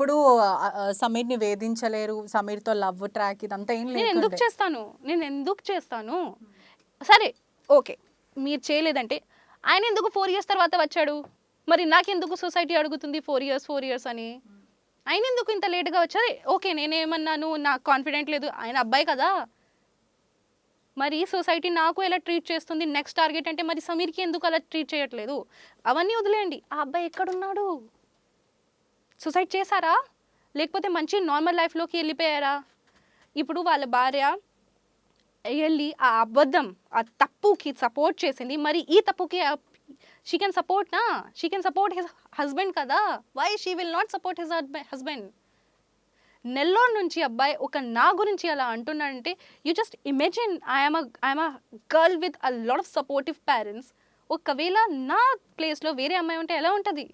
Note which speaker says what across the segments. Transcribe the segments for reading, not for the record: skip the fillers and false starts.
Speaker 1: ఎప్పుడు సమీర్‌ని వేధించలేరు. సమీర్‌తో love track ఇదంతా ఏం
Speaker 2: నేను ఎందుకు
Speaker 1: లేకుండే.
Speaker 2: చేస్తాను? నేను ఎందుకు చేస్తాను? సరే ఓకే. మీరు చేయలేదంటే ఆయన ఎందుకు 4 ఇయర్స్ తర్వాత వచ్చాడు? మరి నాకెందుకు సొసైటీ అడుగుతుంది 4 ఇయర్స్ అని? ఆయన ఎందుకు ఇంత లేట్‌గా వచ్చారు? ఓకే. నేనేమన్నాను? నాకు కాన్ఫిడెంట్ లేదు. ఆయన అబ్బాయి కదా! మరి సొసైటీ నాకు ఎలా ట్రీట్ చేస్తుంది? నెక్స్ట్ టార్గెట్ అంటే మరి సమీర్‌కి ఎందుకు అలా ట్రీట్ చేయట్లేదు? అవన్నీ వదిలేయండి. ఆ అబ్బాయి ఎక్కడున్నాడు? సూసైడ్ చేశారా? లేకపోతే మంచి నార్మల్ లైఫ్‌లోకి ఎళ్ళిపోయారా? ఇప్పుడు వాళ్ళ భార్య ఎళ్ళి ఆ అబద్ధం, ఆ తప్పుకి సపోర్ట్ చేసింది. మరి ఈ తప్పుకి షీ కెన్ సపోర్ట్ నా? She can support his husband కదా! Why she will not support his husband? Nellore నుంచి అబ్బాయి ఒక నా గురించి అలా అంటున్నాడంటే you just imagine I'm a girl with a lot of supportive parents. ఒకవేళ నా ప్లేస్‌లో వేరే అమ్మాయి ఉంటే ఎలా ఉంటది?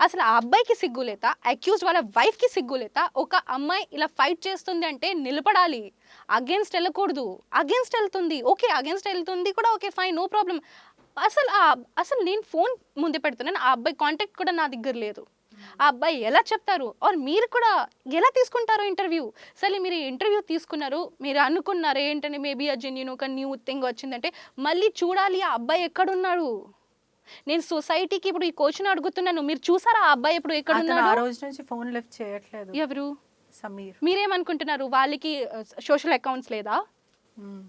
Speaker 2: అసలు ఆ అబ్బాయికి సిగ్గు లేదా? అక్యూజ్డ్ వాళ్ళ వైఫ్‌కి సిగ్గు లేదా? ఒక అమ్మాయి ఇలా ఫైట్ చేస్తుంది అంటే నిలబడాలి. అగెయిన్స్ట్ ఎళ్ళకూడదు. అగెయిన్స్ట్ ఎళ్తుంది. ఓకే. అగెయిన్స్ట్ ఎళ్తుంది కూడా ఓకే. ఫైన్. No problem. అసలు నేను ఫోన్ ముందు పెడుతున్నాను. ఆ అబ్బాయి కాంటాక్ట్ కూడా నా దగ్గర లేదు. ఆ అబ్బాయి ఎలా చెప్తారు? ఆర్ మీరు కూడా ఎలా తీసుకుంటారు ఇంటర్వ్యూ? సరే మీరు ఇంటర్వ్యూ తీసుకున్నారు. మీరు అనుకున్నారు ఏంటంటే మేబీ ఆ జెన్యూన్ ఒక న్యూ థింగ్ వచ్చిందంటే మళ్ళీ చూడాలి ఆ అబ్బాయి ఎక్కడున్నాడు? నేను సొసైటీకి ఇప్పుడు ఈ క్వశ్చన్ అడుగుతున్నాను. మీరు చూసారా ఆ అబ్బాయి ఇప్పుడు
Speaker 1: అతను
Speaker 2: ఎక్కడున్నాడు?
Speaker 1: ఆ రోజు నుంచి ఫోన్ లిఫ్ట్ చేయట్లేదు
Speaker 2: ఎవరు?
Speaker 1: సమీర్.
Speaker 2: మీరేమనుకుంటున్నారు? వాళ్ళకి సోషల్ అకౌంట్స్ లేదా?
Speaker 1: హ్మ్.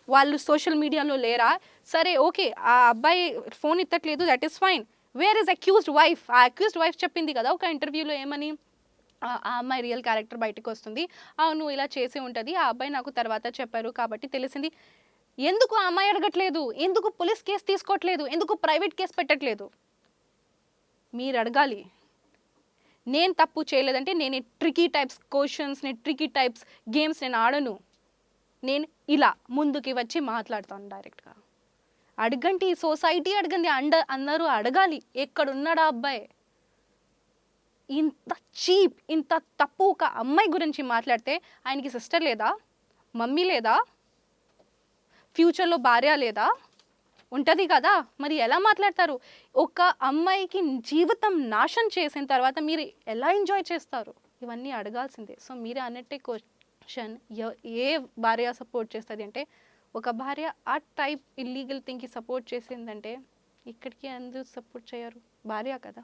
Speaker 2: వాళ్ళు సోషల్ మీడియాలో లేరా? సరే ఓకే. ఆ అబ్బాయి ఫోన్ ఎత్తట్లేదు. That is fine. Where is accused wife? ఆ అక్యూజ్డ్ వైఫ్ చెప్పింది కదా ఒక ఇంటర్వ్యూలో ఏమని? ఆ అమ్మాయి రియల్ క్యారెక్టర్ బయటకొస్తుంది. అవును ఇలా చేసి ఉంటది. ఆ అబ్బాయి నాకు తర్వాత చెప్పారు కాబట్టి తెలిసింది. ఎందుకు ఆ అమ్మాయి అడగట్లేదు? ఎందుకు పోలీస్ కేస్ తీసుకోవట్లేదు? ఎందుకు ప్రైవేట్ కేస్ పెట్టట్లేదు? మీరు అడగాలి. నేను తప్పు చేయలేదంటే నేను ట్రికీ టైప్స్ క్వశ్చన్స్‌ని, ట్రికీ టైప్స్ గేమ్స్ నేను ఆడను. నేను ఇలా ముందుకి వచ్చి మాట్లాడతాను డైరెక్ట్‌గా. అడగండి సొసైటీ అడగండి. అందరూ అడగాలి. ఎక్కడున్నాడా అబ్బాయి? ఇంత చీప్, ఇంత తప్పు ఒక అమ్మాయి గురించి మాట్లాడితే ఆయనకి సిస్టర్ లేదా? మమ్మీ లేదా? ఫ్యూచర్‌లో భార్య లేదా? ఉంటది కదా! మరి ఎలా మాట్లాడతారు? ఒక అమ్మాయికి జీవితం నాశనం చేసిన తర్వాత మీరు ఎలా ఎంజాయ్ చేస్తారు? ఇవన్నీ అడగాల్సిందే. సో మీరే అన్నట్టే క్వశ్చన్ ఏ భార్య సపోర్ట్ చేస్తది అంటే, ఒక భార్య ఆ టైప్ ఇల్లీగల్ థింగ్‌కి సపోర్ట్ చేసిందంటే, ఇక్కడికి ఎందుకు సపోర్ట్ చేయరు? భార్య కదా!